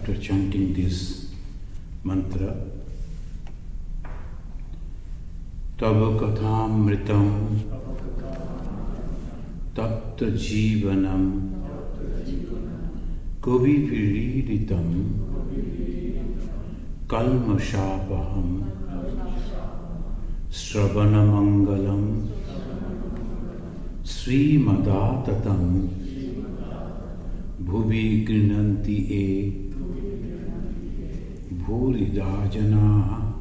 after chanting this mantra, Tava Kathamritam Tapta Jivanam Kavi Viriritam Kalmashapaham Sravana Mangalam Sri Madatatam Bhuvi Grinanti E Bhuridajana.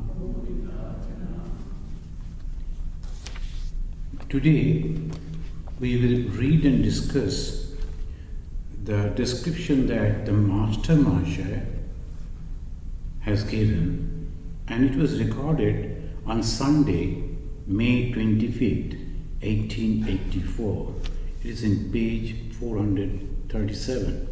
Today we will read and discuss the description that the Master Mahasaya has given, and it was recorded on Sunday, May 25th, 1884. It is in page 437.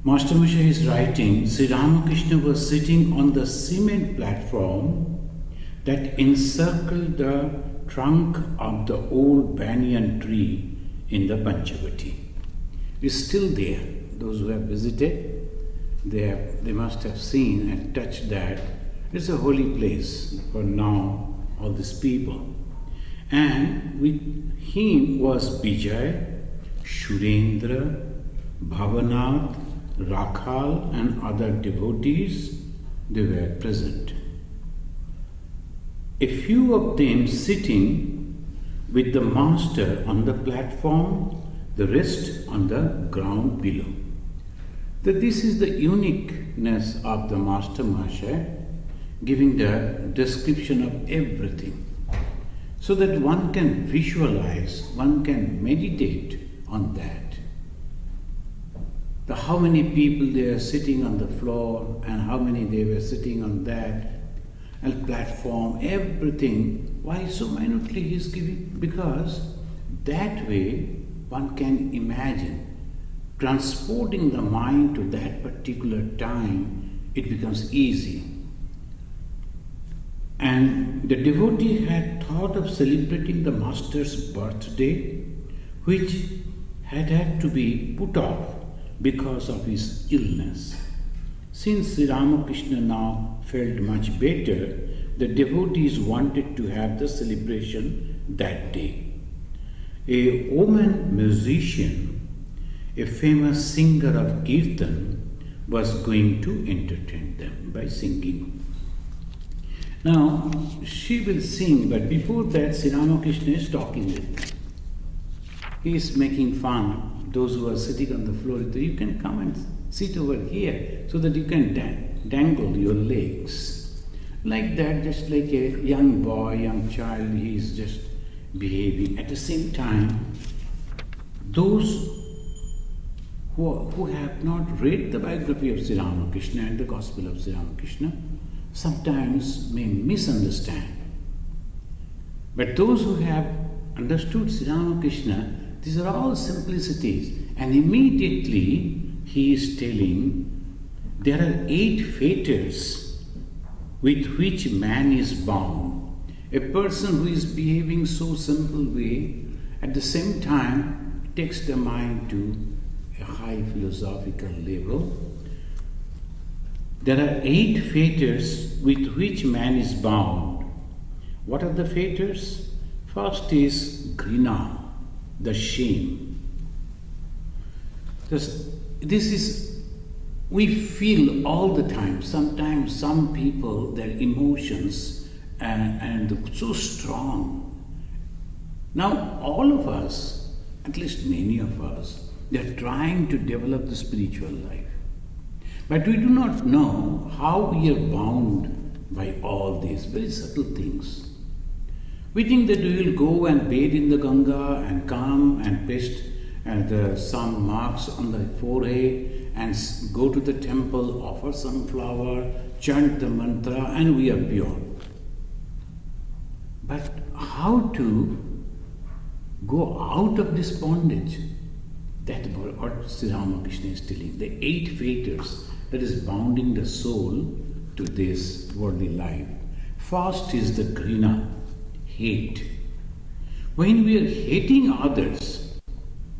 Master Mahasaya is writing, Sri Ramakrishna was sitting on the cement platform that encircled the trunk of the old banyan tree in the Panchavati. It's still there. Those who have visited, they must have seen and touched that. It's a holy place for now, all these people. And with him was Vijay, Shurendra, Bhavanath, Rakhal and other devotees. They were present. A few of them sitting with the master on the platform, the rest on the ground below. That this is the uniqueness of the Master Mahasaya, giving the description of everything, so that one can visualize, one can meditate on that. How many people they are sitting on the floor and how many they were sitting on that platform, everything. Why so minutely he is giving? Because that way one can imagine, transporting the mind to that particular time, it becomes easy. And the devotee had thought of celebrating the Master's birthday, which had to be put off because of his illness. Since Sri Ramakrishna now felt much better, the devotees wanted to have the celebration that day. A woman musician, a famous singer of Kirtan, was going to entertain them by singing. Now, she will sing, but before that, Sri Ramakrishna is talking with them. He is making fun. Those who are sitting on the floor, you can come and sit over here so that you can dangle your legs. Like that, just like a young boy, young child, he is just behaving. At the same time, those who have not read the biography of Sri Ramakrishna and the Gospel of Sri Ramakrishna sometimes may misunderstand. But those who have understood Sri Ramakrishna, these are all simplicities. And immediately he is telling there are 8 fetters with which man is bound. A person who is behaving so simple way, at the same time takes the mind to a high philosophical level. There are 8 fetters with which man is bound. What are the fetters? First is grina, the shame. This is, we feel all the time. Sometimes some people, their emotions and so strong. Now all of us, at least many of us, they are trying to develop the spiritual life. But we do not know how we are bound by all these very subtle things. We think that we will go and bathe in the Ganga and come and paste some marks on the forehead and go to the temple, offer some flower, chant the mantra, and we are pure. But how to go out of this bondage? That's what Sri Ramakrishna is telling. The 8 fetters that is bounding the soul to this worldly life. First is the grina, hate. When we are hating others,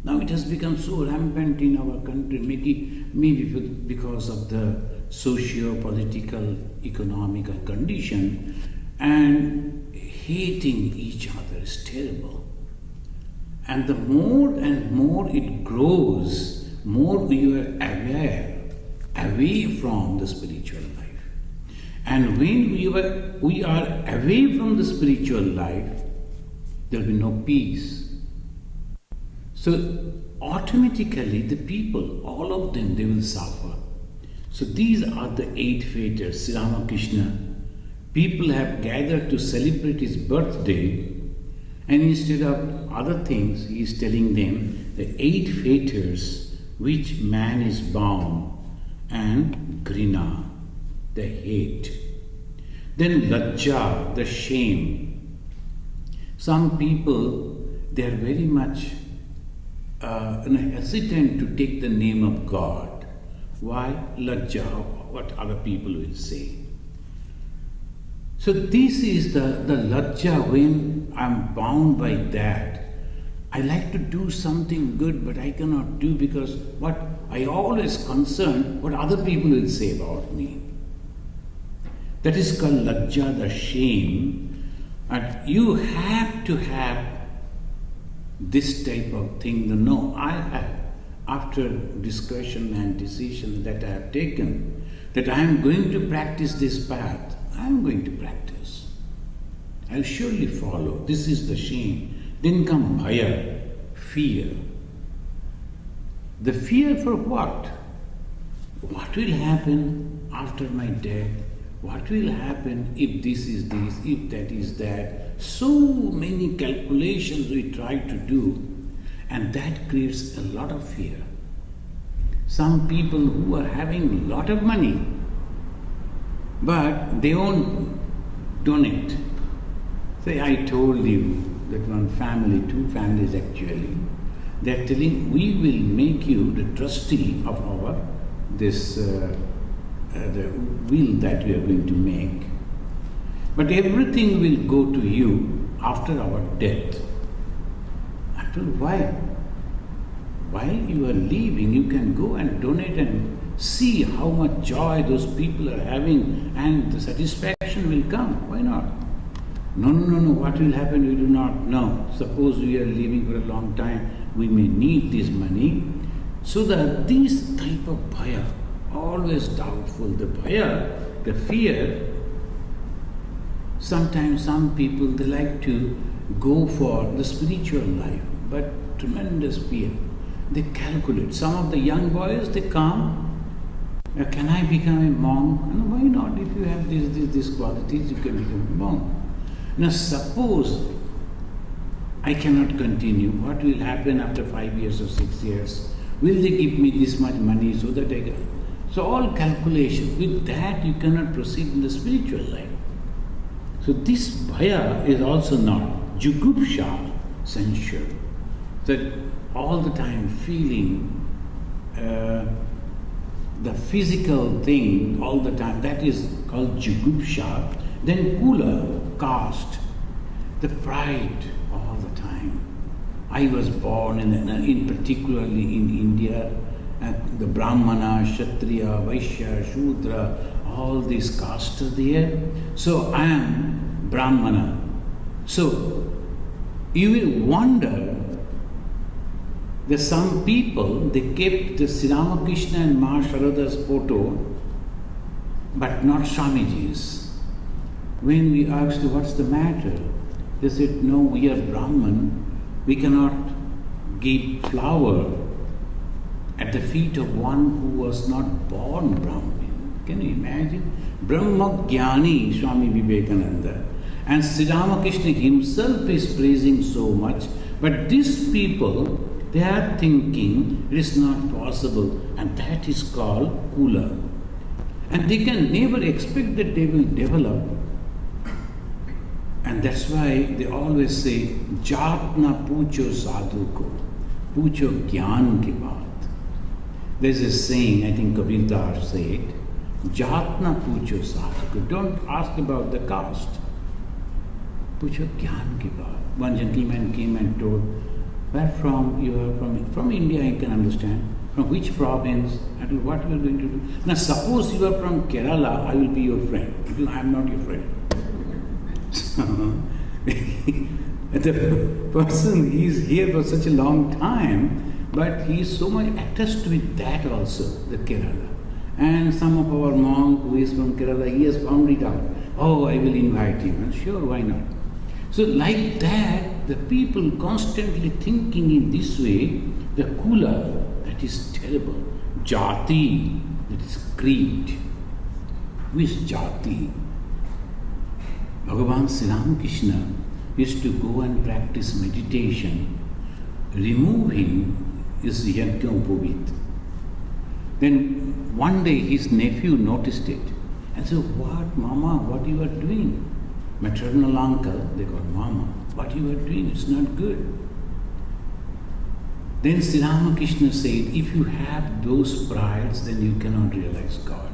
Now it has become so rampant in our country, maybe because of the socio-political, economical condition, and hating each other is terrible. And the more and more it grows, more we are away from the spiritual life. And when we are away from the spiritual life, there will be no peace. So automatically the people, all of them, they will suffer. So these are the 8 fates. Sri Ramakrishna, people have gathered to celebrate his birthday, and instead of other things, he is telling them the 8 fates which man is bound, and grina, the hate. Then lajja, the shame. Some people, they are very much hesitant to take the name of God. Why? Lajja, what other people will say. So this is the lajja when I'm bound by that. I like to do something good, but I cannot do because what I always concerned what other people will say about me. That is called lajja, the shame. And you have to have this type of thing. No, I have, after discussion and decision that I have taken, that I am going to practice this path. I am going to practice. I will surely follow. This is the shame. Then come bhaya, fear. The fear for what? What will happen after my death? What will happen if this is this, if that is that? So many calculations we try to do, and that creates a lot of fear. Some people who are having a lot of money, but they won't donate. Say, I told you that one family, 2 families actually, they are telling, we will make you the trustee of our the will that we are going to make. But everything will go to you after our death. I told, why? While you are leaving, you can go and donate and see how much joy those people are having, and the satisfaction will come. Why not? No, what will happen we do not know. Suppose we are living for a long time, we may need this money. So that these type of bhaya, always doubtful. The bhaya, the fear, sometimes some people, they like to go for the spiritual life, but tremendous fear. They calculate. Some of the young boys, they come, can I become a monk? No, why not? If you have these qualities, you can become a monk. Now suppose I cannot continue. What will happen after 5 years or 6 years? Will they give me this much money so that I can? So all calculation. With that you cannot proceed in the spiritual life. So this bhaya is also not jugupsha, sensual. That all the time feeling the physical thing all the time, that is called jugupsha. Then kula, caste, the pride all the time. I was born in particularly in India, the Brahmana, Kshatriya, Vaishya, Shudra, all these castes are there. So I am Brahmana. So you will wonder that some people, they kept the Sri Ramakrishna and Ma Sharada's photo, but not Swamiji's. When we asked, what's the matter? They said, no, we are Brahman. We cannot give flower at the feet of one who was not born Brahmin. Can you imagine? Brahma Jnani, Swami Vivekananda. And Sri Ramakrishna himself is praising so much. But these people, they are thinking it is not possible. And that is called kula. And they can never expect that they will develop. And that's why they always say, Jaat na pucho sadhu ko, pucho gyan ki baat. There's a saying, I think Kabir Das said, Jaat na pucho sadhu ko. Don't ask about the caste. Pucho gyan ki baat. One gentleman came and told, Where from? You are from India, I can understand. From which province? And what you are going to do? Now suppose you are from Kerala, I will be your friend. Because I am not your friend. The person, he is here for such a long time, but he is so much attached with that also, the Kerala. And some of our monk who is from Kerala, he has found it out. Oh, I will invite you. And sure, why not? So like that, the people constantly thinking in this way, the kula, that is terrible. Jati, that is creed. Who is jati? Bhagavan Sri Ramakrishna used to go and practice meditation. Remove him is yajna upavit. Then one day his nephew noticed it and said, "What, Mama, what you are doing?" Maternal uncle, they call Mama, "What you are doing, it's not good." Then Sri Ramakrishna said, if you have those prides, then you cannot realize God.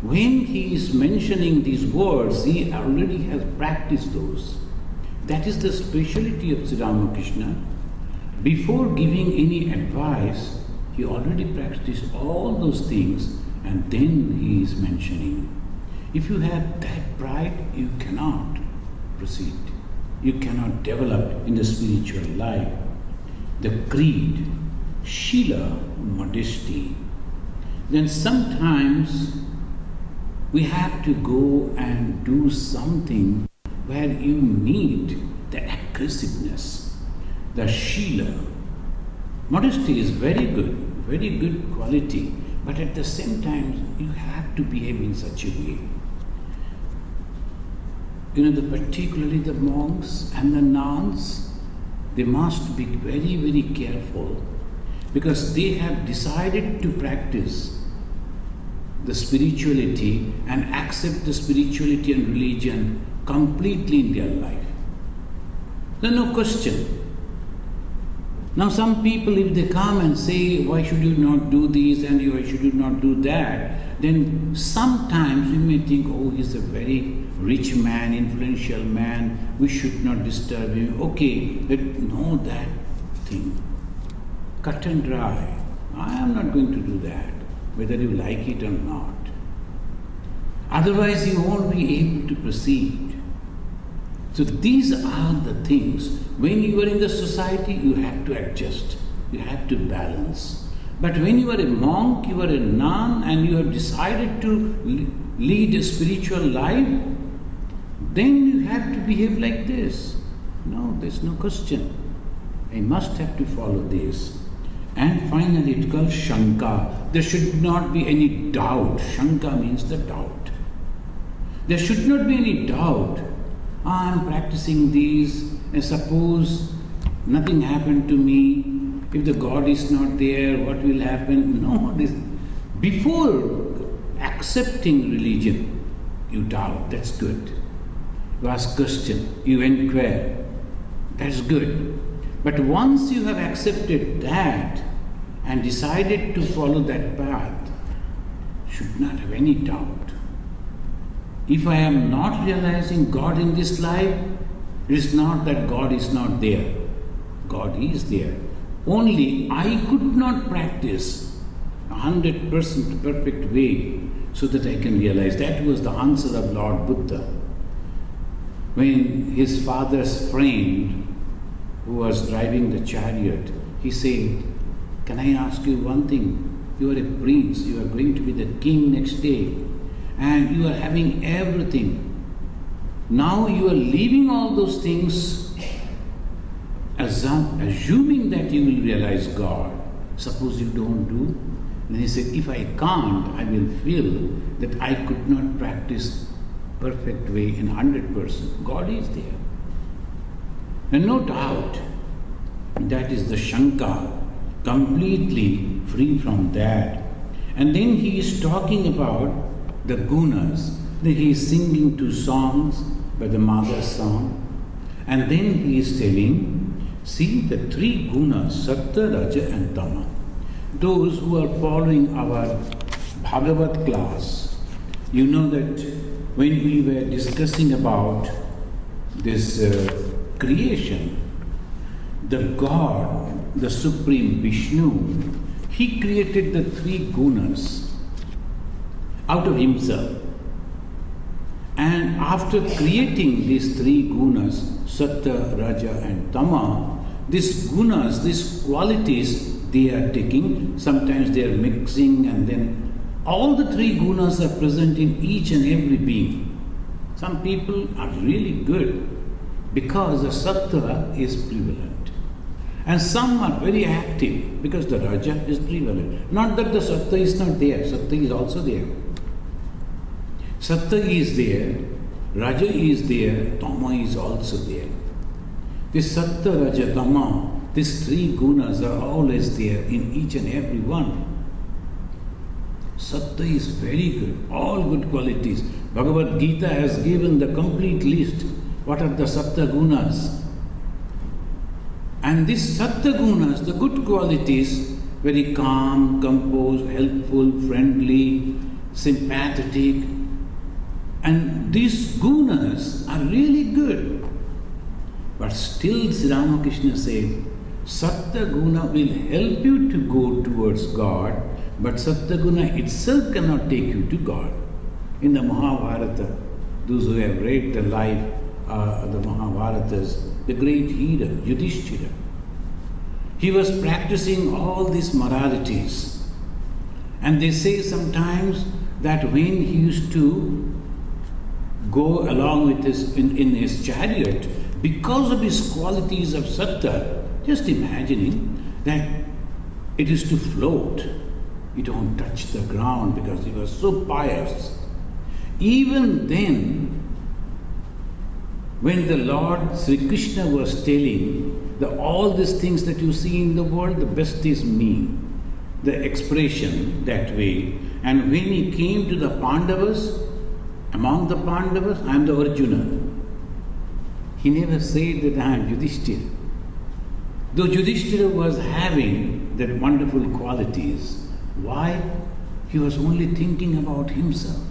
When he is mentioning these words, he already has practiced those. That is the speciality of Sri Ramakrishna. Before giving any advice, he already practiced all those things and then he is mentioning. If you have that pride, you cannot proceed. You cannot develop in the spiritual life. The creed, Shila, modesty. Then sometimes we have to go and do something where you need the aggressiveness, the Shila. Modesty is very good quality, but at the same time you have to behave in such a way. Particularly the monks and the nuns, they must be very, very careful because they have decided to practice the spirituality and accept the spirituality and religion completely in their life. There's no question. Now some people, if they come and say, why should you not do this and why should you not do that, then sometimes we may think, oh, he's a very rich man, influential man, we should not disturb him. Okay, but know that thing. Cut and dry. I am not going to do that, whether you like it or not. Otherwise you won't be able to proceed. So these are the things. When you are in the society, you have to adjust. You have to balance. But when you are a monk, you are a nun, and you have decided to lead a spiritual life, then you have to behave like this. No, there's no question. I must have to follow this. And finally, it's called Shanka. There should not be any doubt. Shanka means the doubt. There should not be any doubt. I am practicing these, and suppose nothing happened to me. If the God is not there, what will happen? No, before accepting religion, you doubt, that's good. You ask question, you inquire, that's good. But once you have accepted that and decided to follow that path, should not have any doubt. If I am not realizing God in this life, it is not that God is not there. God is there. Only I could not practice 100% perfect way so that I can realize. That was the answer of Lord Buddha. When his father's friend, who was driving the chariot, he said, "Can I ask you one thing? You are a prince, you are going to be the king next day, and you are having everything. Now you are leaving all those things, assuming that you will realize God. Suppose you don't do?" Then he said, "If I can't, I will feel that I could not practice perfect way in 100%. God is there." And no doubt, that is the Shanka, completely free from that. And then he is talking about the gunas. Then he is singing 2 songs by the mother's song. And then he is telling, see the 3 gunas, Sattva, Raja and Tama. Those who are following our Bhagavat class, you know that when we were discussing about this creation, the God, the Supreme Vishnu, he created the three gunas out of himself. And after creating these three gunas, Sattva, Raja and Tama, these gunas, these qualities, they are taking, sometimes they are mixing, and then all the three gunas are present in each and every being. Some people are really good because the Sattva is prevalent. And some are very active because the Raja is prevalent. Not that the Sattva is not there, Sattva is also there. Sattva is there, Raja is there, Tama is also there. This Sattva, Raja, Tama, these three gunas are always there in each and every one. Sattva is very good, all good qualities. Bhagavad Gita has given the complete list. What are the Sattva gunas? And these Sattva gunas, the good qualities, very calm, composed, helpful, friendly, sympathetic. And these gunas are really good. But still Sri Ramakrishna said, Sattva guna will help you to go towards God, but Sattva guna itself cannot take you to God. In the Mahabharata, those who have read the life, the Mahabharatas, the great hero, Yudhishthira, he was practicing all these moralities. And they say sometimes that when he used to go along with in his chariot, because of his qualities of sattva, just imagining that it is to float. You don't touch the ground because he was so pious. Even then, when the Lord Sri Krishna was telling that all these things that you see in the world, the best is me, the expression that way. And when he came to the Pandavas, among the Pandavas, I am the Arjuna. He never said that I am Yudhishthira. Though Yudhishthira was having that wonderful qualities, why? He was only thinking about himself.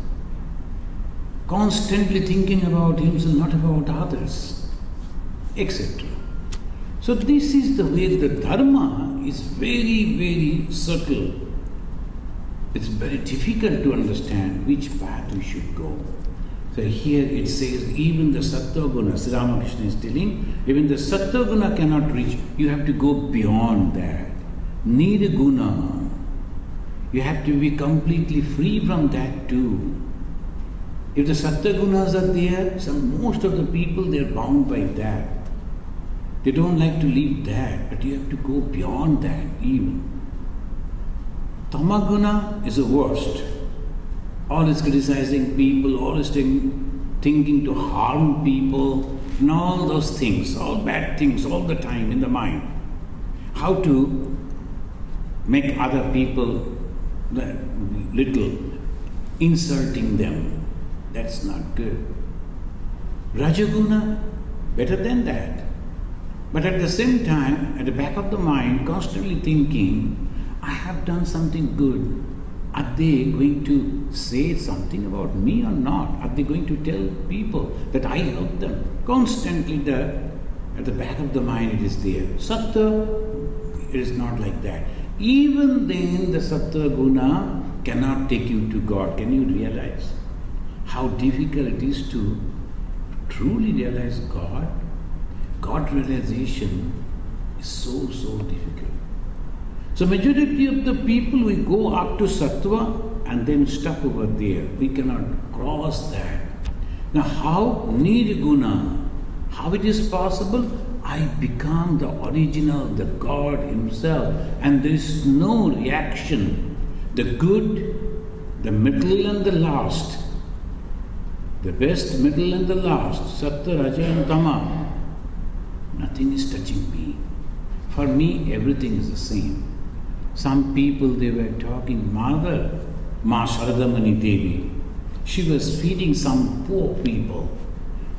Constantly thinking about himself, not about others, etc. So this is the way the Dharma is very, very subtle. It's very difficult to understand which path we should go. So here it says, even the Sattva Guna, Sri Ramakrishna is telling, even the Sattva Guna cannot reach. You have to go beyond that. Nirguna. You have to be completely free from that too. If the Sattva Gunas are there, most of the people, they are bound by that. They don't like to leave that, but you have to go beyond that even. Tamaguna is the worst. Always criticizing people, always thinking to harm people, and all those things, all bad things all the time in the mind. How to make other people little, insulting them. That's not good. Rajaguna, better than that. But at the same time, at the back of the mind, constantly thinking, I have done something good. Are they going to say something about me or not? Are they going to tell people that I helped them? Constantly at the back of the mind it is there. Sattva, it is not like that. Even then the Sattva Guna cannot take you to God. Can you realize how difficult it is to truly realize God? God realization is so difficult. So majority of the people, we go up to Sattva and then stuck over there. We cannot cross that. Now how Nirguna, how it is possible? I become the original, the God himself, and there is no reaction. The good, the middle and the last, the best, middle and the last, Sattva, Raja and Tama, nothing is touching me. For me, everything is the same. Some people, they were talking, Mother, Ma Sharadamani Devi, she was feeding some poor people.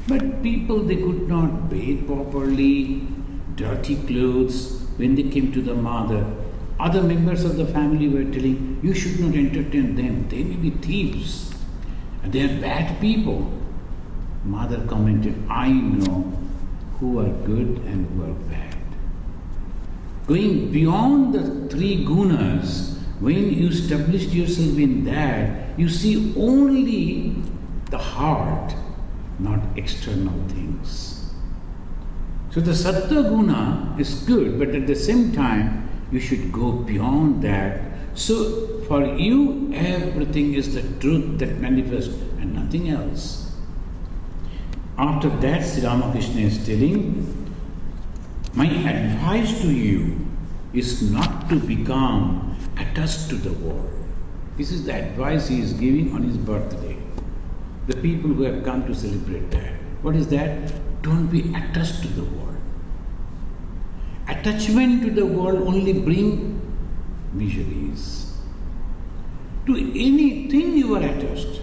But people, they could not bathe properly, dirty clothes. When they came to the mother, other members of the family were telling, you should not entertain them. They may be thieves. And they are bad people. Mother commented, I know who are good and who are bad. going beyond the three gunas, when you established yourself in that, you see only the heart, not external things. So the Sattva guna is good, but at the same time, you should go beyond that. So for you, everything is the truth that manifests and nothing else. After that, Sri Ramakrishna is telling, my advice to you is not to become attached to the world. This is the advice he is giving on his birthday. The people who have come to celebrate that. What is that? Don't be attached to the world. Attachment to the world only bring miseries. To anything you are attached,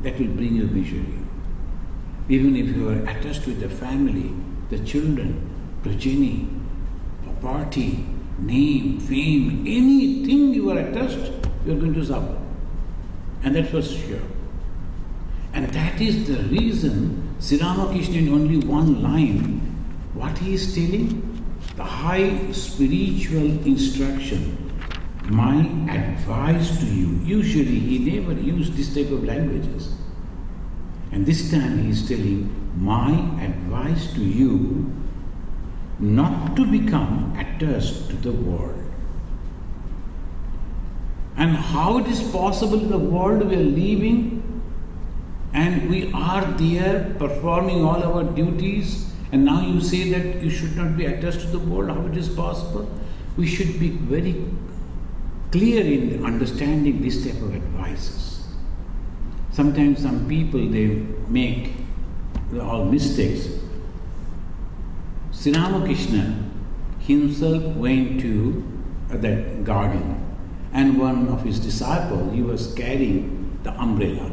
that will bring you misery. Even if you are attached with the family, the children, progeny, property, name, fame, anything you are attached, you are going to suffer. And that was sure. And that is the reason Sri Ramakrishna in only one line, what he is telling? The high spiritual instruction. My advice to you. Usually he never used this type of languages. And this time he is telling, my advice to you, not to become attached to the world. And how it is possible in the world we are living and we are there performing all our duties, and now you say that you should not be attached to the world. How it is possible? We should be very clear in understanding this type of advices. Sometimes some people, they make all mistakes. Sri Ramakrishna himself went to that garden, and one of his disciples, he was carrying the umbrella.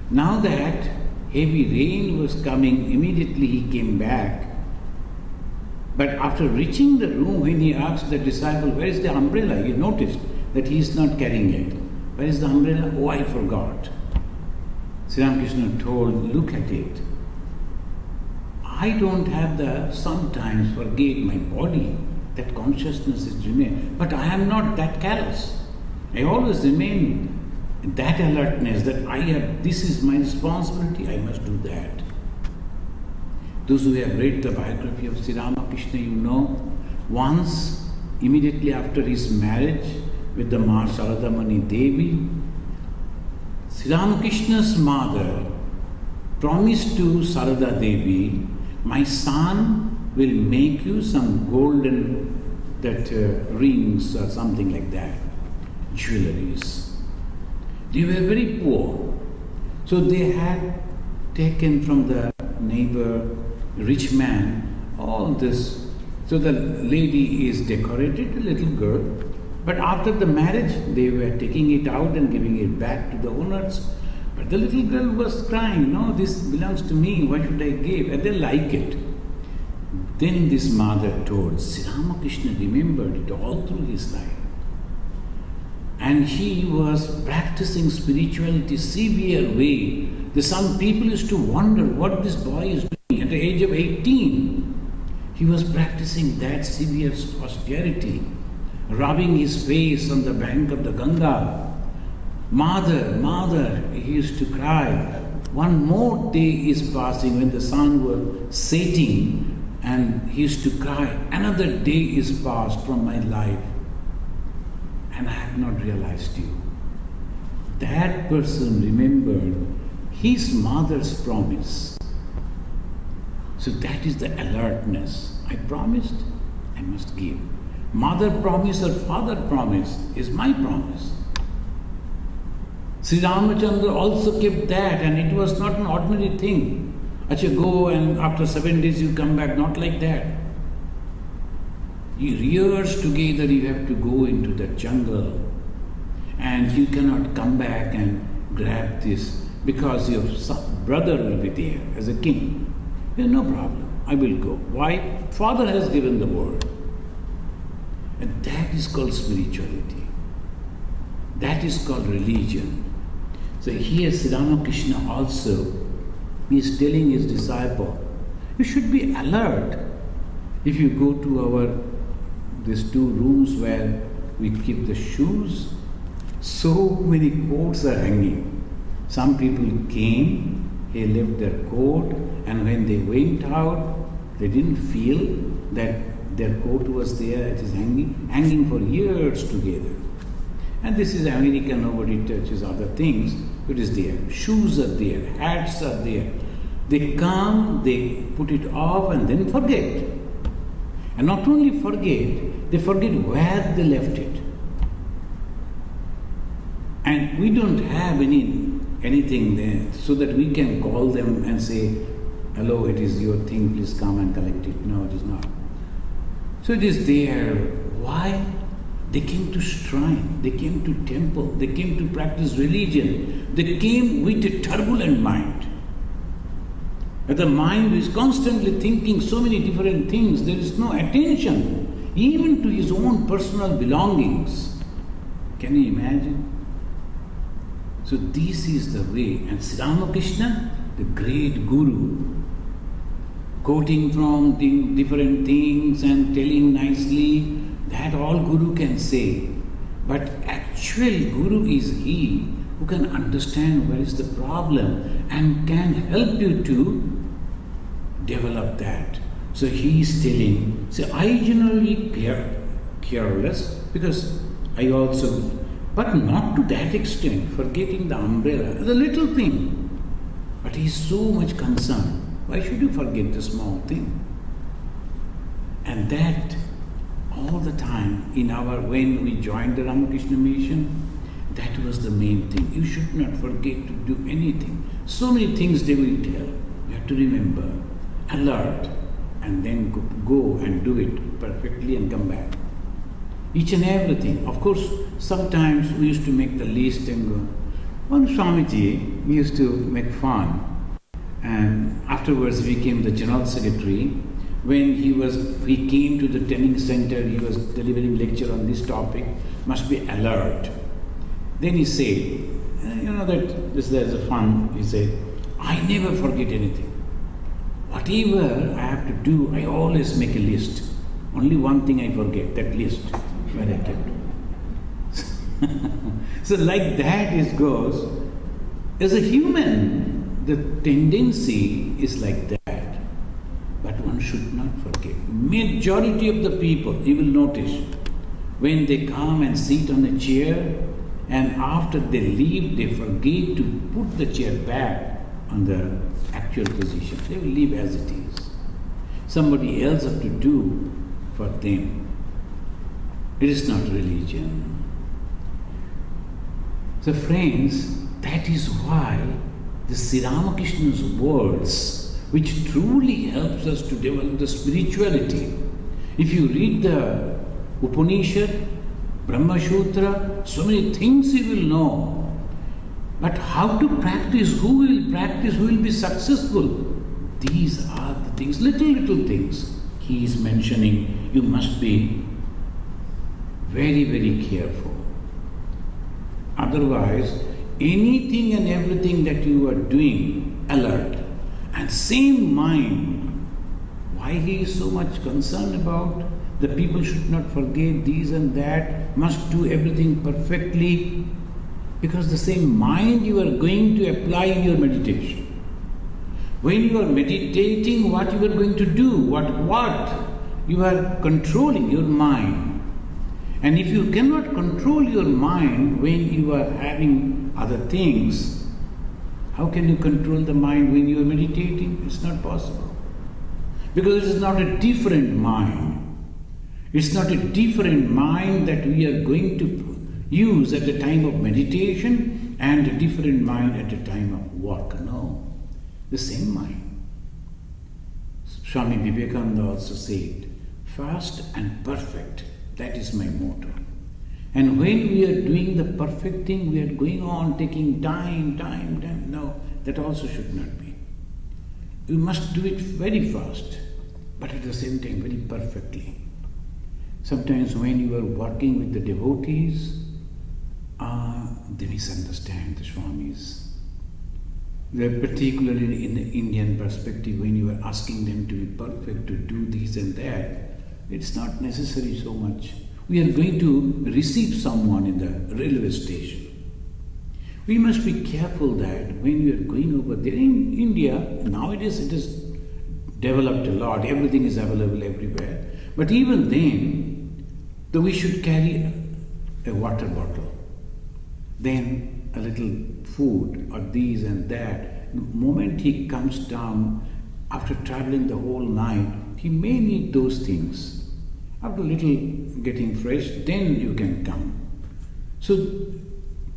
Now that heavy rain was coming, immediately he came back. But after reaching the room, when he asked the disciple, where is the umbrella? He noticed that he is not carrying it. Where is the umbrella? Oh, I forgot. Sri Ramakrishna told, look at it. I don't have the sometimes forget my body, that consciousness is remain. But I am not that callous. I always remain that alertness that I have, this is my responsibility, I must do that. Those who have read the biography of Sri Ramakrishna, you know, once, immediately after his marriage with the Ma Sharadamani Devi, Sri Ramakrishna's mother promised to Sarada Devi, my son will make you some golden rings or something like that, jewelries. They were very poor. So they had taken from the neighbor, rich man, all this. So the lady is decorated, a little girl. But after the marriage, they were taking it out and giving it back to the owners. But the little girl was crying, no, this belongs to me, why should I give? And they like it. Then this mother told, Sri Ramakrishna remembered it all through his life. And he was practicing spirituality severe way. Some people used to wonder what this boy is doing. At the age of 18, he was practicing that severe austerity, rubbing his face on the bank of the Ganga. Mother, mother, he used to cry. One more day is passing when the sun was setting, and he used to cry. Another day is passed from my life, and I have not realized you. That person remembered his mother's promise. So that is the alertness. I promised, I must give. Mother promise or father promise is my promise. Sri Ramachandra also kept that, and it was not an ordinary thing. Acha, go and after 7 days you come back, not like that. Years together you have to go into the jungle, and you cannot come back and grab this because your brother will be there as a king. There's no problem, I will go. Why? Father has given the word. And that is called spirituality. That is called religion. So here Sri Ramakrishna also is telling his disciple, you should be alert. If you go to our these two rooms where we keep the shoes. So many coats are hanging. Some people came, they left their coat, and when they went out, they didn't feel that their coat was there, it is hanging for years together. And this is America, nobody touches other things, it is there. Shoes are there, hats are there. They come, they put it off and then forget. And not only forget, they forget where they left it. And we don't have anything there so that we can call them and say, hello, it is your thing, please come and collect it. No, it is not. So it is there. Why? They came to shrine, they came to temple, they came to practice religion. They came with a turbulent mind. And the mind is constantly thinking so many different things, there is no attention even to his own personal belongings. Can you imagine? So this is the way. And Sri Ramakrishna, the great guru, quoting from different things and telling nicely, that all guru can say. But actual guru is he who can understand where is the problem and can help you to develop that. So he is telling, say, I generally careless because I also, but not to that extent, forgetting the umbrella, the little thing. But he is so much concerned. Why should you forget the small thing? And that all the time when we joined the Ramakrishna mission, that was the main thing. You should not forget to do anything. So many things they will tell. You have to remember, alert, and then go and do it perfectly and come back. Each and everything. Of course, sometimes we used to make the list and go. One Swamiji used to make fun, and afterwards became the General Secretary. When he came to the training center, he was delivering lecture on this topic, must be alert. Then he said, there's a fun, he said, I never forget anything. Whatever I have to do, I always make a list. Only one thing I forget, that list where I kept. So like that it goes. As a human, the tendency is like that. But one should not forget. Majority of the people, you will notice, when they come and sit on a chair, and after they leave, they forget to put the chair back on the actual position. They will leave as it is. Somebody else have to do for them. It is not religion. So friends, that is why the Sri Ramakrishna's words, which truly helps us to develop the spirituality. If you read the Upanishad, Brahma Sutra, so many things you will know. But how to practice, who will practice, who will be successful? These are the things, little things he is mentioning. You must be very, very careful. Otherwise, anything and everything that you are doing, alert. And same mind, why he is so much concerned about the people should not forget these and that, must do everything perfectly, because the same mind you are going to apply in your meditation. When you are meditating, what you are going to do, what you are controlling your mind. And if you cannot control your mind when you are having other things, how can you control the mind when you are meditating? It's not possible. Because it is not a different mind. It's not a different mind that we are going to use at the time of meditation and a different mind at the time of work. No, the same mind. Swami Vivekananda also said, fast and perfect, that is my motto. And when we are doing the perfect thing, we are going on taking time. No, that also should not be. We must do it very fast, but at the same time very perfectly. Sometimes when you are working with the devotees, they misunderstand the Swamis. Particularly in the Indian perspective, when you are asking them to be perfect, to do this and that, It's not necessary so much. We are going to receive someone in the railway station. We must be careful that when we are going over there in India, nowadays it is developed a lot, everything is available everywhere. But even then, though we should carry a water bottle, then a little food or these and that. The moment he comes down after traveling the whole night, he may need those things. After a little getting fresh, then you can come. So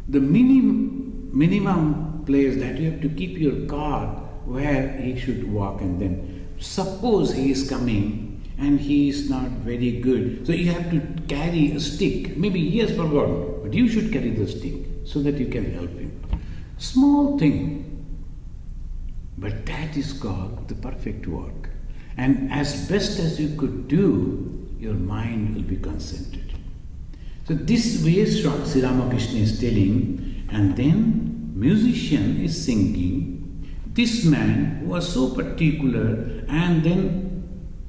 the minimum place that you have to keep your car where he should walk, and then suppose he is coming and he is not very good, so you have to carry a stick. Maybe he has forgotten, but you should carry the stick so that you can help him. Small thing, but that is called the perfect work. And as best as you could do, your mind will be concentrated. So this way Sri Ramakrishna is telling, and then musician is singing. This man was so particular, and then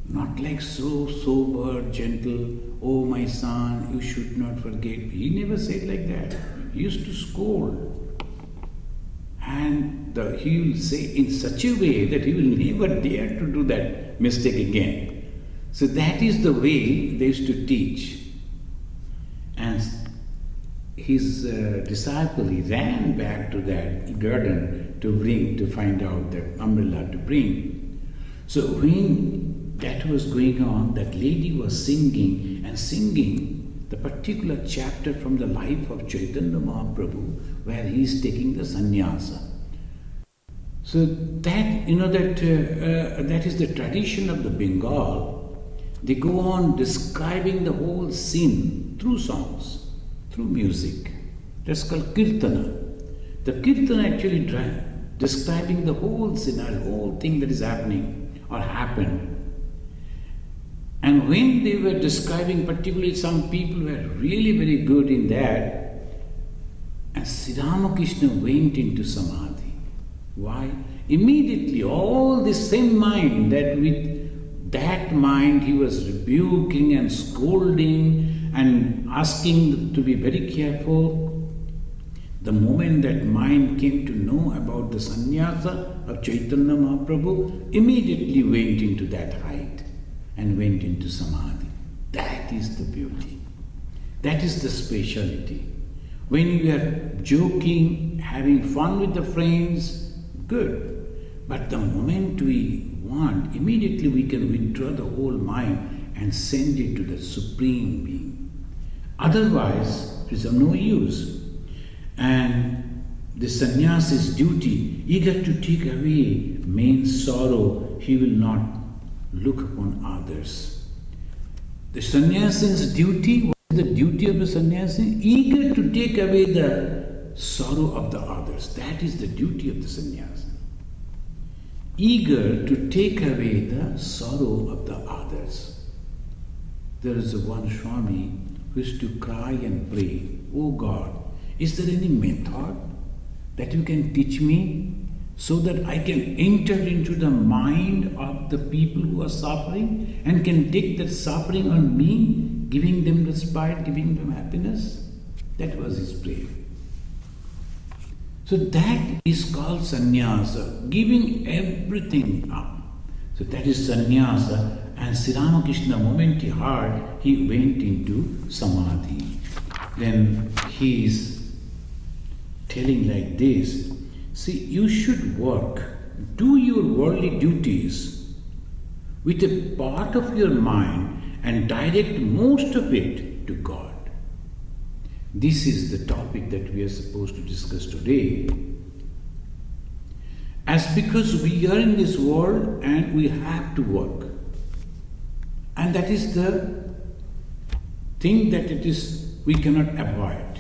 not like so sober, gentle, oh my son, you should not forget. He never said like that. He used to scold. And he will say in such a way that he will never dare to do that mistake again. So that is the way they used to teach. And his disciple, he ran back to that garden to find out the umbrella to bring. So when that was going on, that lady was singing the particular chapter from the life of Chaitanya Mahaprabhu, where he is taking the sannyasa. So that, that is the tradition of the Bengal. They go on describing the whole scene through songs, through music. That's called kirtana. The kirtana actually describing the whole scenario, whole thing that is happening or happened. And when they were describing, particularly some people were really very good in that, and Sri Ramakrishna went into samadhi. Why? Immediately all the same mind, that with that mind he was rebuking and scolding and asking to be very careful. The moment that mind came to know about the sannyasa of Chaitanya Mahaprabhu, immediately went into that height and went into samadhi. That is the beauty. That is the speciality. When you are joking, having fun with the friends, good. But the moment we want, immediately we can withdraw the whole mind and send it to the Supreme Being. Otherwise, it is of no use. And the sannyasi's duty, eager to take away man's sorrow, he will not look upon others. The sannyasi's duty, what is the duty of the sannyasi? Eager to take away the sorrow of the others. That is the duty of the sannyasi. Eager to take away the sorrow of the others. There is one Swami who used to cry and pray, "Oh God, is there any method that you can teach me so that I can enter into the mind of the people who are suffering and can take that suffering on me, giving them respite, giving them happiness?" That was his prayer. So that is called sannyasa, giving everything up. So that is sannyasa, and Sri Ramakrishna, the moment he heard, he went into samadhi. Then he is telling like this, see, you should work, do your worldly duties with a part of your mind and direct most of it to God. This is the topic that we are supposed to discuss today. As because we are in this world and we have to work. And that is the thing that we cannot avoid.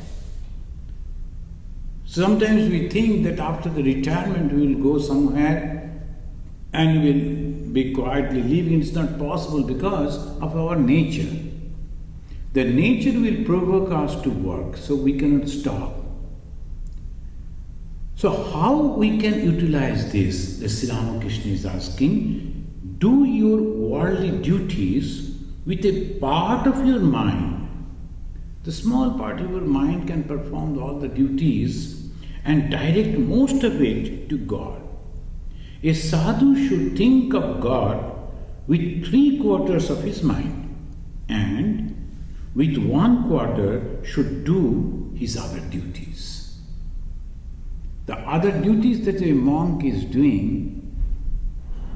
Sometimes we think that after the retirement we will go somewhere and we will be quietly living. It's not possible because of our nature. The nature will provoke us to work, so we cannot stop. So how we can utilize this? The Sri Ramakrishna is asking, do your worldly duties with a part of your mind, the small part of your mind can perform all the duties and direct most of it to God. A sadhu should think of God with 3/4 of his mind, and with 1/4 should do his other duties. The other duties that a monk is doing,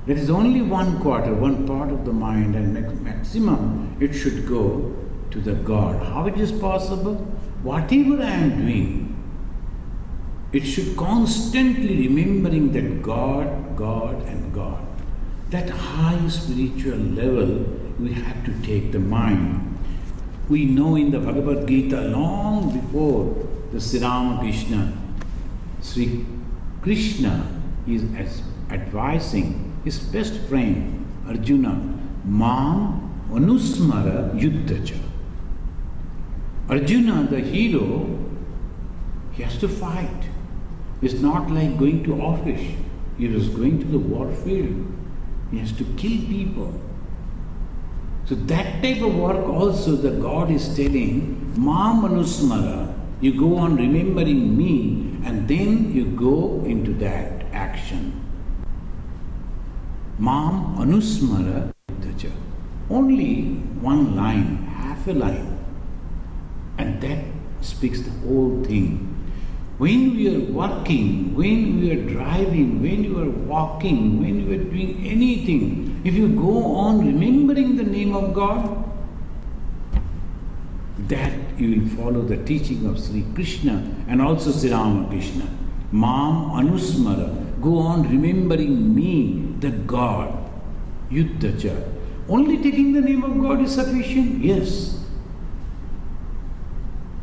there is only 1/4, one part of the mind, and maximum it should go to the God. How it is possible? Whatever I am doing, it should constantly remembering that God, God and God. That high spiritual level we have to take the mind. We know in the Bhagavad Gita, long before the Sri Ramakrishna, Sri Krishna is advising his best friend Arjuna, Mam Anusmara Yuddhacha. Arjuna, the hero, he has to fight. It's not like going to office. He was going to the war field. He has to kill people. So that type of work also the God is telling, Mam Anusmara, you go on remembering me and then you go into that action. Mam Anusmara Yuddhacha. Only one line, half a line. And that speaks the whole thing. When we are working, when we are driving, when you are walking, when you are doing anything, if you go on remembering the name of God, that you will follow the teaching of Sri Krishna and also Sri Ramakrishna. Mam Anusmara, go on remembering me, the God. Yuddhacha. Only taking the name of God is sufficient? Yes.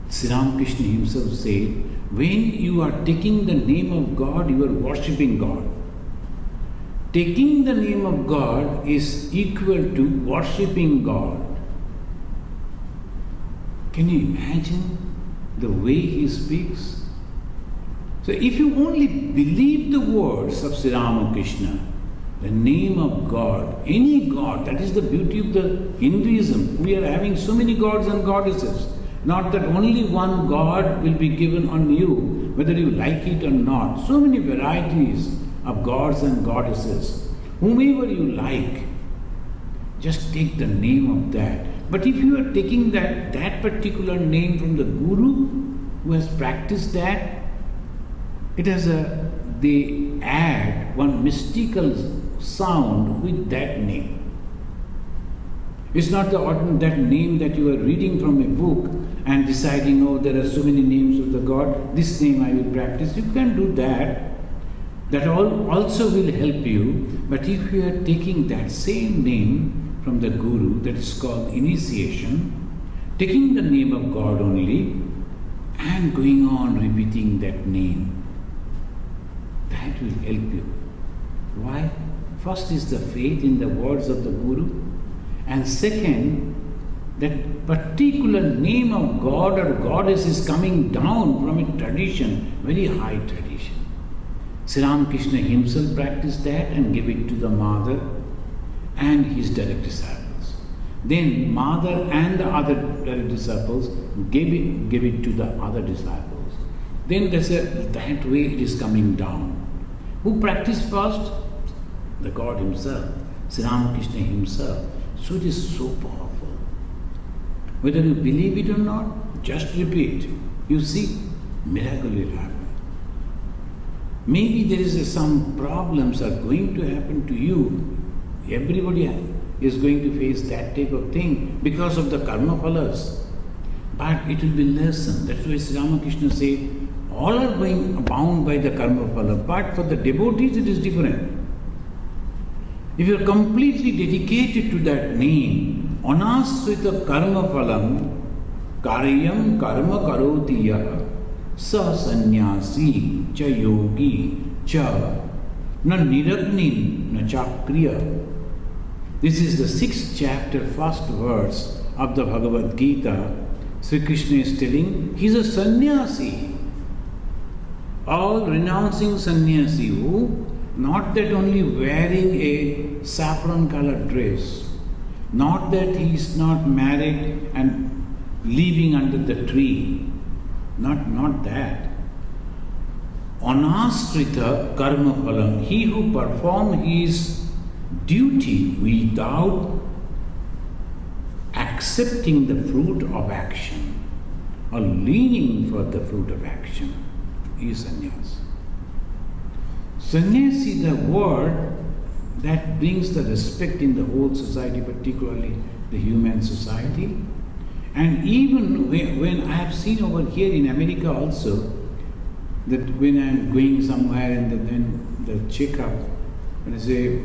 Sri Ramakrishna himself said, when you are taking the name of God, you are worshipping God. Taking the name of God is equal to worshipping God. Can you imagine the way he speaks? So if you only believe the words of Sri Ramakrishna, the name of God, any God, that is the beauty of the Hinduism. We are having so many gods and goddesses. Not that only one God will be given on you, whether you like it or not. So many varieties of gods and goddesses. Whomever you like, just take the name of that. But if you are taking that particular name from the Guru who has practiced that, they add one mystical sound with that name. It's not that name that you are reading from a book and deciding, oh, there are so many names of the God, this name I will practice. You can do that. That also will help you. But if you are taking that same name from the Guru, that is called initiation, taking the name of God only and going on repeating that name, that will help you. Why? First is the faith in the words of the Guru, and second, that particular name of God or goddess is coming down from a tradition, very high tradition. Sri Ramakrishna himself practiced that and gave it to the mother and his direct disciples. Then mother and the other direct disciples gave it to the other disciples. Then that way it is coming down. Who practiced first? The God himself, Sri Ramakrishna himself. So it is so powerful. Whether you believe it or not, just repeat. You see, miracle will happen. Maybe there is some problems are going to happen to you. Everybody is going to face that type of thing because of the karma phalas. But it will be lesson. That's why Sri Ramakrishna said, all are going bound by the karma phala. But for the devotees it is different. If you are completely dedicated to that name, anasrita karma phalam, karyam karma karoti yaha, sa sannyasi cha yogi cha na niragnim na chakriya. This is the 6th chapter, first verse of the Bhagavad Gita. Sri Krishna is telling he is a sannyasi, all renouncing sannyasi who not that only wearing a saffron colored dress, Not that he is not married and living under the tree. Not that. Anasrita karma phalam. He who performs his duty without accepting the fruit of action or leaning for the fruit of action is sannyas. Sannyas is the word that brings the respect in the whole society, particularly the human society. And even when I have seen over here in America also, that when I am going somewhere and then the checkup, and I say,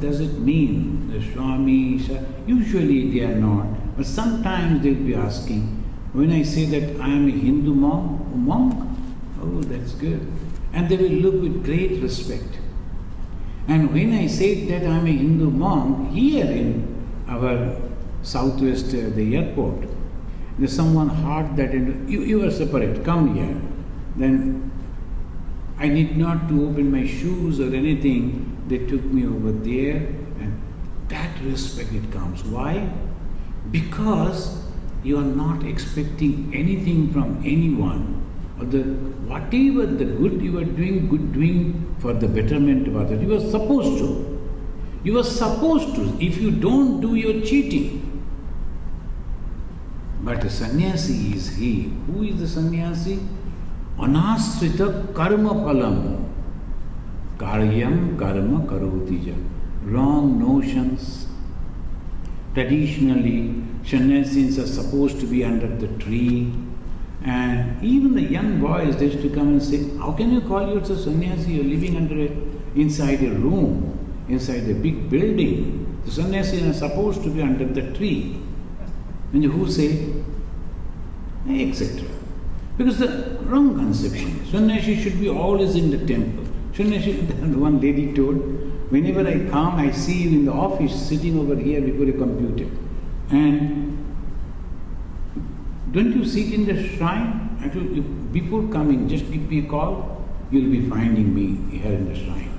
does it mean? The Swami, usually they are not, but sometimes they'll be asking, when I say that I am a Hindu monk, oh, that's good. And they will look with great respect. And when I say that I am a Hindu monk, here in our southwest, the airport, there's someone heard that, you are separate, come here. Then I need not to open my shoes or anything. They took me over there, and that respect it comes. Why? Because you are not expecting anything from anyone. Or whatever the good you are doing for the betterment of others. You are supposed to. You are supposed to. If you don't do, you are cheating. But a sannyasi is he. Who is the sannyasi? Anasrita karma phalam. Karyam karma karotija. Wrong notions. Traditionally, sannyasis are supposed to be under the tree. And even the young boys, they used to come and say, how can you call yourself sannyasi? You're living inside a room, inside a big building. The sannyasis are supposed to be under the tree. And who say, etc. Because the wrong conception. Sannyasi should be always in the temple. Sannyasi, one lady told, whenever I come, I see you in the office sitting over here before a computer. And don't you sit in the shrine? Actually, before coming, just give me a call. You'll be finding me here in the shrine.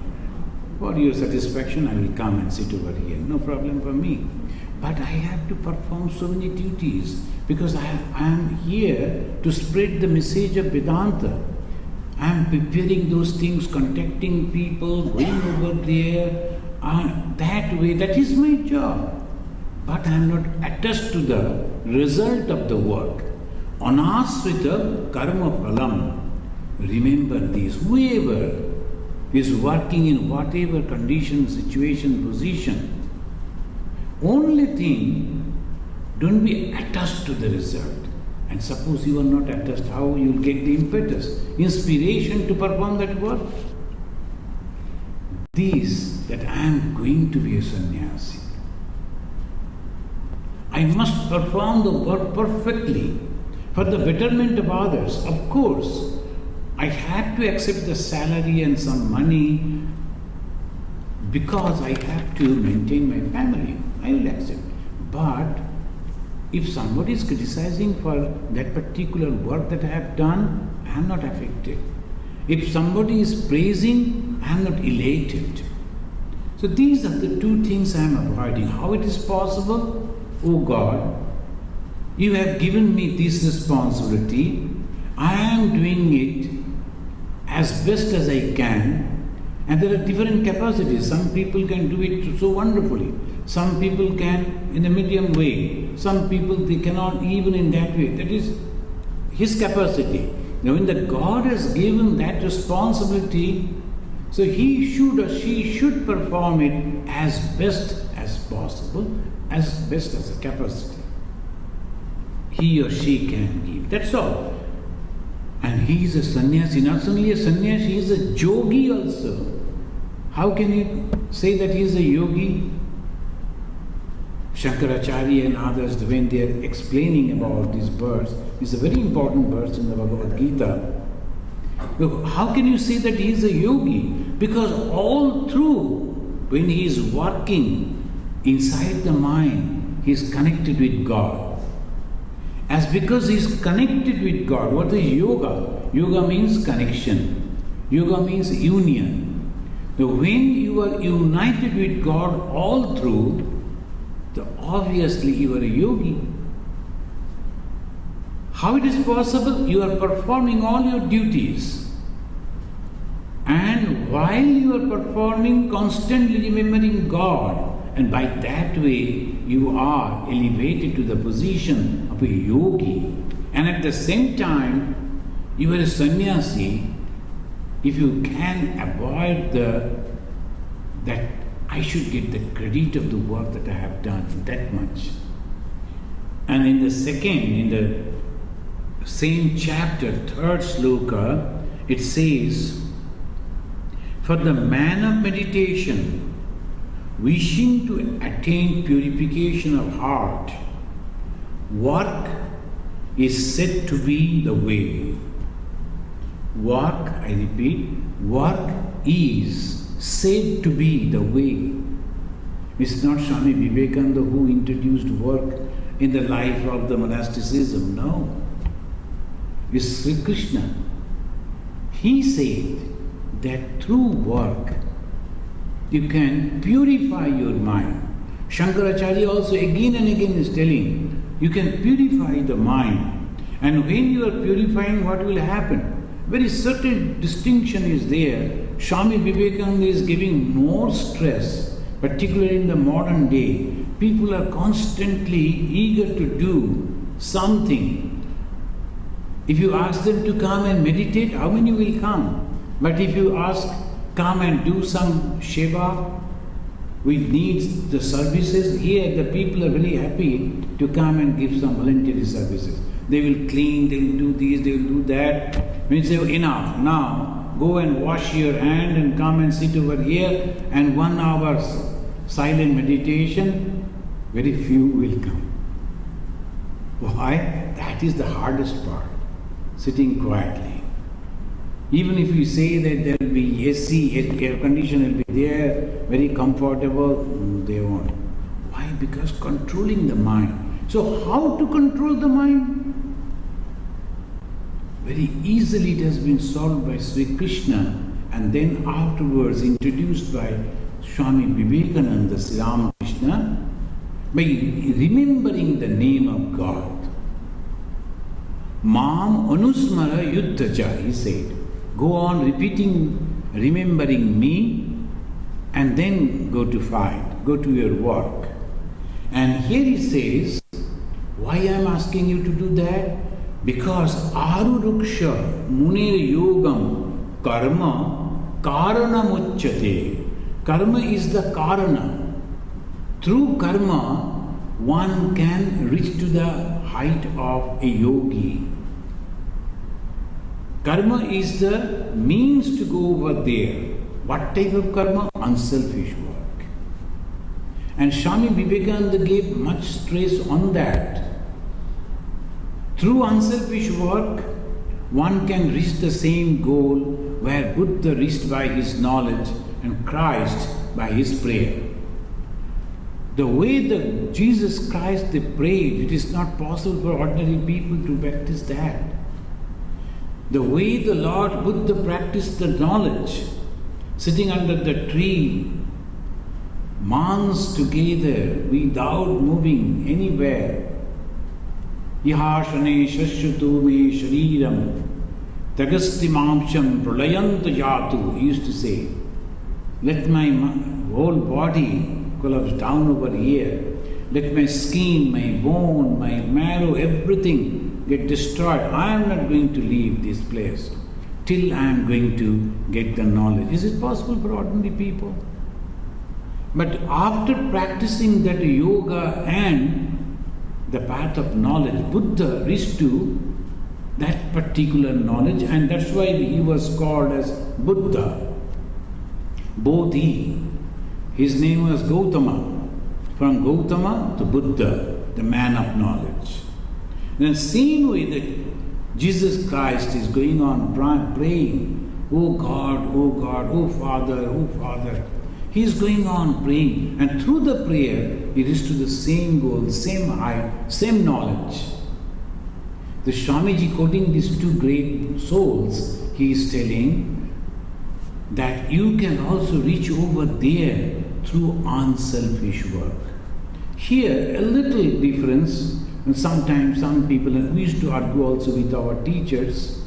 For your satisfaction, I will come and sit over here. No problem for me. But I have to perform so many duties because I am here to spread the message of Vedanta. I am preparing those things, contacting people, going over there, that way. That is my job. But I am not attached to the result of the work. Anasrita karma phalam. Remember this. Whoever is working in whatever condition, situation, position, only thing, don't be attached to the result. And suppose you are not attached, how you will get the impetus, inspiration to perform that work? This, that I am going to be a sannyasi. I must perform the work perfectly for the betterment of others. Of course, I have to accept the salary and some money because I have to maintain my family. I will accept. But if somebody is criticizing for that particular work that I have done, I am not affected. If somebody is praising, I am not elated. So these are the two things I am avoiding. How it is possible? Oh God, you have given me this responsibility. I am doing it as best as I can. And there are different capacities. Some people can do it so wonderfully. Some people can in a medium way. Some people, they cannot even in that way. That is his capacity. Now when the God has given that responsibility, so he should or she should perform it as best as possible, as best as the capacity he or she can give. That's all. And he is a sannyasi. Not only a sannyasi, he is a yogi also. How can you say that he is a yogi? Shankaracharya and others, when they are explaining about this verse, it's a very important verse in the Bhagavad Gita. Look, how can you say that he is a yogi? Because all through, when he is working inside the mind, he is connected with God. As because he is connected with God, what is yoga? Yoga means connection. Yoga means union. So when you are united with God all through, So obviously you are a yogi. How it is possible? You are performing all your duties. And while you are performing, constantly remembering God, and by that way you are elevated to the position of a yogi. And at the same time, you are a sannyasi. If you can avoid that I should get the credit of the work that I have done, that much. And in the same chapter, third sloka, it says, for the man of meditation, wishing to attain purification of heart, work is said to be the way. Work, I repeat, work is said to be the way. It's not Swami Vivekananda who introduced work in the life of the monasticism, no. It's Sri Krishna. He said that through work you can purify your mind. Shankaracharya also again and again is telling, you can purify the mind. And when you are purifying, what will happen? Very certain distinction is there. Swami Vivekananda is giving more stress, particularly in the modern day. People are constantly eager to do something. If you ask them to come and meditate, how many will come? But if you ask, come and do some seva, which needs the services, here the people are very happy to come and give some voluntary services. They will clean, they will do this, they will do that. When you say, enough, now go and wash your hand and come and sit over here and 1 hour silent meditation, very few will come. Why? That is the hardest part, sitting quietly. Even if you say that there will be AC, air conditioner will be there, very comfortable, they won't. Why? Because controlling the mind. So how to control the mind? Very easily it has been solved by Sri Krishna and then afterwards introduced by Swami Vivekananda, Sri Ramakrishna, by remembering the name of God. Mam anusmara yuddhaja, he said. Go on repeating, remembering me, and then go to fight, go to your work. And here he says, why I am asking you to do that? Because aruruksha munir yogam karma karanamuchyate. Karma is the karana. Through karma, one can reach to the height of a yogi. Karma is the means to go over there. What type of karma? Unselfish work. And Swami Vivekananda gave much stress on that. Through unselfish work, one can reach the same goal where Buddha reached by his knowledge and Christ by his prayer. The way that Jesus Christ they prayed, it is not possible for ordinary people to practice that. The way the Lord Buddha practiced the knowledge, sitting under the tree, months together without moving anywhere. Ihashane shashyatu me shariram tagasti mamsham pralayanta yatu, he used to say. Let my whole body collapse down over here. Let my skin, my bone, my marrow, everything get destroyed. I am not going to leave this place till I am going to get the knowledge. Is it possible for ordinary people? But after practicing that yoga and the path of knowledge, Buddha reached to that particular knowledge, and that's why he was called as Buddha. Bodhi. His name was Gautama. From Gautama to Buddha, the man of knowledge. In the same way that Jesus Christ is going on praying, oh God, oh Father, oh Father. He is going on praying, and through the prayer, he reaches to the same goal, same height, same knowledge. The Swamiji, quoting these two great souls, he is telling that you can also reach over there through unselfish work. Here, a little difference, and sometimes some people, and we used to argue also with our teachers,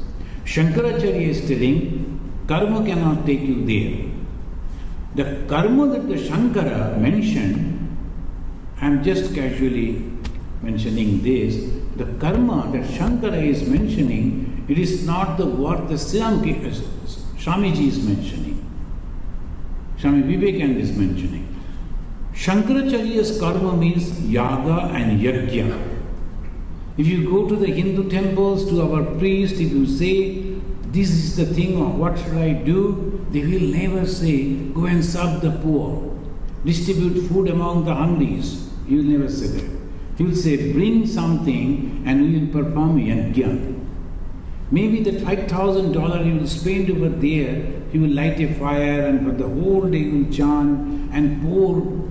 Shankaracharya is telling, karma cannot take you there. The karma that the Shankara mentioned, I am just casually mentioning this, the karma that Shankara is mentioning, it is not the what the Swamiji is mentioning. Swami Vivekananda is mentioning. Shankaracharya's karma means yaga and yajna. If you go to the Hindu temples, to our priests, if you say, this is the thing, or what should I do? They will never say, go and serve the poor, distribute food among the hungries. He will never say that. He will say, bring something and we will perform yajna. Maybe that $5,000 he will spend over there, he will light a fire and for the whole day he will chant and pour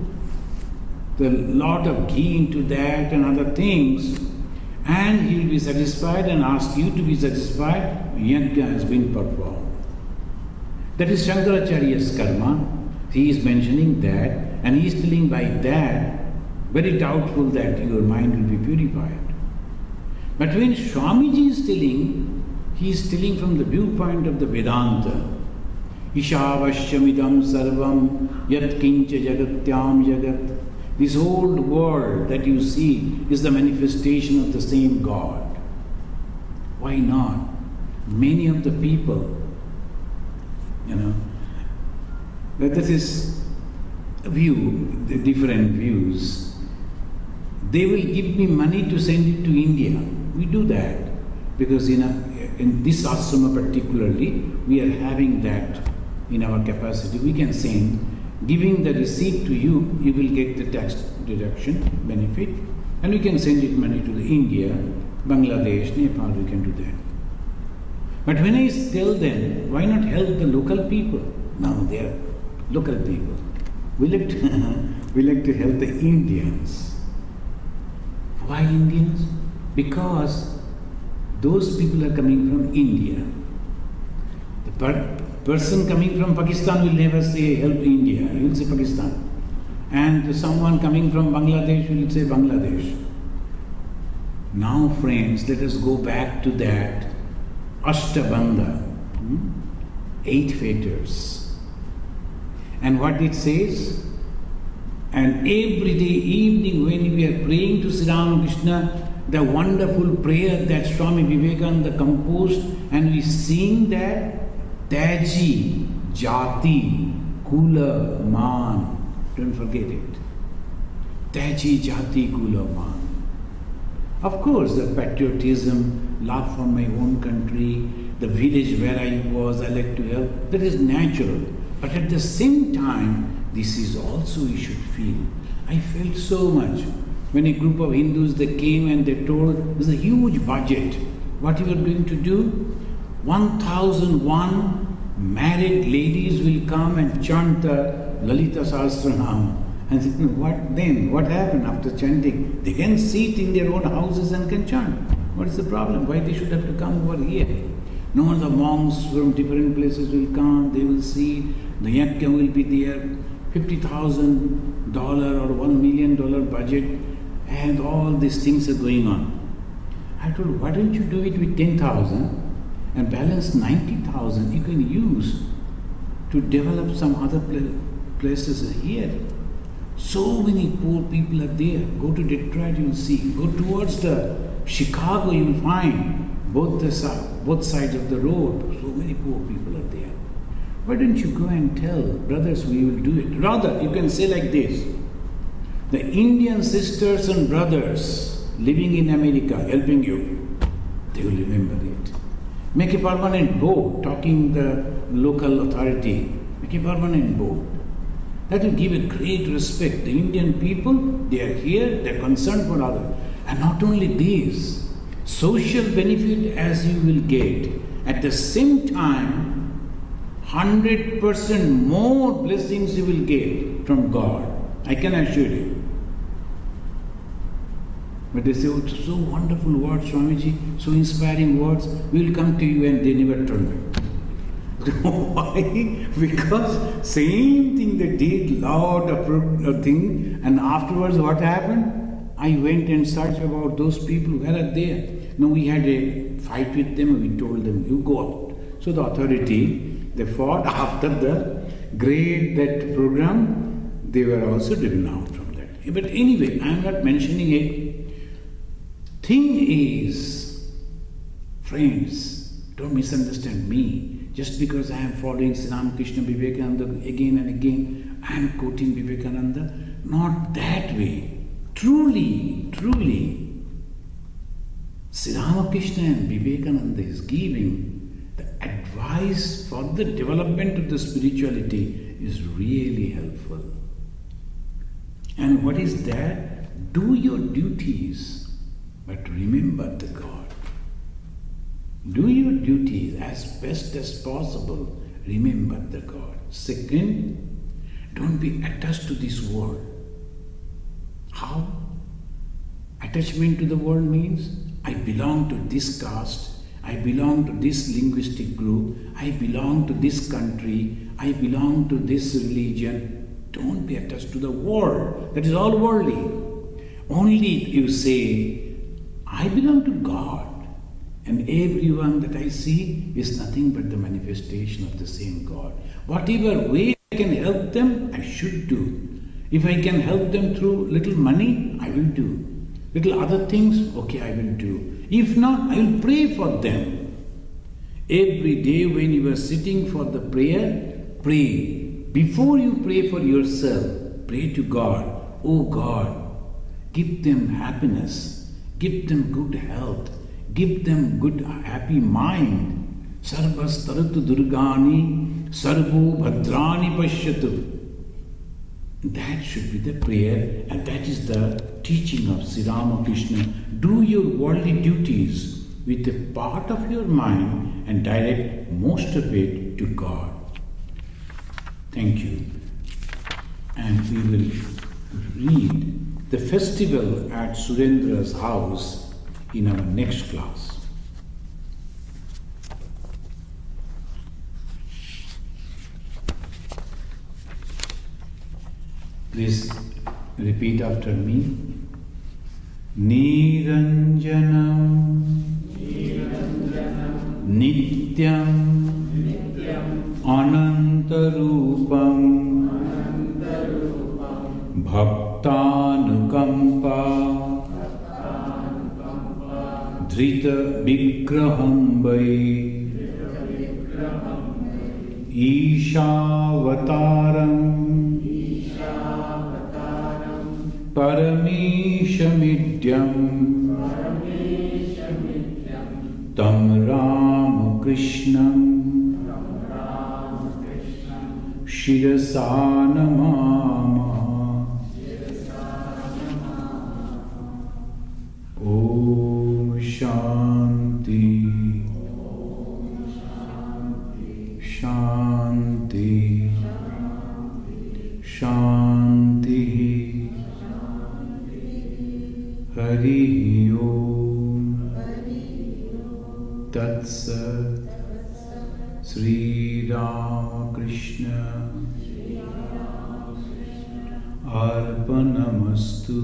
the lot of ghee into that and other things, and he will be satisfied and ask you to be satisfied, yajna has been performed. That is Shankaracharya's karma. He is mentioning that, and he is telling by that, very doubtful that your mind will be purified. But when Swamiji is telling, he is telling from the viewpoint of the Vedanta. Ishavashyamidam sarvam yat kincha jagatyam jagat. This whole world that you see is the manifestation of the same God. Why not? Many of the people, that is a view, the different views. They will give me money to send it to India. We do that because in this ashrama particularly, we are having that in our capacity. We can send. Giving the receipt to you, you will get the tax deduction benefit, and we can send it money to the India, Bangladesh, Nepal, we can do that. But when I tell them, why not help the local people? Now they are local people. We like to help the Indians. Why Indians? Because those people are coming from India. The person coming from Pakistan will never say help India, he will say Pakistan. And someone coming from Bangladesh will say Bangladesh. Now friends, let us go back to that Ashtabandha, 8 fetters. And what it says? And every day evening when we are praying to Sri Ramakrishna, the wonderful prayer that Swami Vivekananda composed, and we sing that, Taji, Jati, Kula, Man. Don't forget it. Taji, Jati, Kula, Man. Of course, the patriotism, love for my own country, the village where I was, I like to help, that is natural. But at the same time, this is also we should feel. I felt so much when a group of Hindus, they came and they told, there's a huge budget. What you are going to do? 1001 married ladies will come and chant the Lalita Sahasranam. And what then? What happened after chanting? They can sit in their own houses and can chant. What is the problem? Why they should have to come over here? No, the monks from different places will come, they will see, the yajna will be there, $50,000 or $1 million budget, and all these things are going on. I told, why don't you do it with 10,000? And balance 90,000 you can use to develop some other places here. So many poor people are there. Go to Detroit, you will see. Go towards the Chicago, you will find both sides of the road. So many poor people are there. Why don't you go and tell, brothers, we will do it. Rather, you can say like this. The Indian sisters and brothers living in America, helping you, they will remember it. Make a permanent board, talking the local authority. Make a permanent board. That will give a great respect. The Indian people, they are here, they are concerned for others. And not only this, social benefit as you will get. At the same time, 100% more blessings you will get from God. I can assure you. But they say, oh, so wonderful words, Swamiji, so inspiring words, we will come to you, and they never turn back. Why? Because same thing they did, lot of thing, and afterwards what happened? I went and searched about those people, where are they? No, we had a fight with them, we told them, you go out. So the authority, they fought after the great that program, they were also driven out from that. But anyway, I am not mentioning it. Thing is, friends, don't misunderstand me. Just because I am following Sri Ramakrishna, Vivekananda again and again, I am quoting Vivekananda. Not that way. Truly, Sri Ramakrishna and Vivekananda is giving the advice for the development of the spirituality is really helpful. And what is that? Do your duties, but remember the God. Do your duties as best as possible. Remember the God. Second, don't be attached to this world. How? Attachment to the world means I belong to this caste, I belong to this linguistic group, I belong to this country, I belong to this religion. Don't be attached to the world. That is all worldly. Only you say, I belong to God. And everyone that I see is nothing but the manifestation of the same God. Whatever way I can help them, I should do. If I can help them through little money, I will do. Little other things, okay, I will do. If not, I will pray for them. Every day when you are sitting for the prayer, pray. Before you pray for yourself, pray to God. Oh God, give them happiness, give them good health, give them good, happy mind. Sarvas taratu durgani, sarvo bhadrani pashyatu. That should be the prayer, and that is the teaching of Sri Ramakrishna. Do your worldly duties with a part of your mind and direct most of it to God. Thank you. And we will read the festival at Surendra's house in our next class. Please repeat after me. Niranjanam Nityam Anantarupam Bhaktanukampa Dhrita Vigrahambai Ishavataram Parameshamidyam Tam Ramakrishnam Shirasanamama. Om Shanti Shanti Shanti Hari Om Tat Sat Sri Ramakrishna Arpanamastu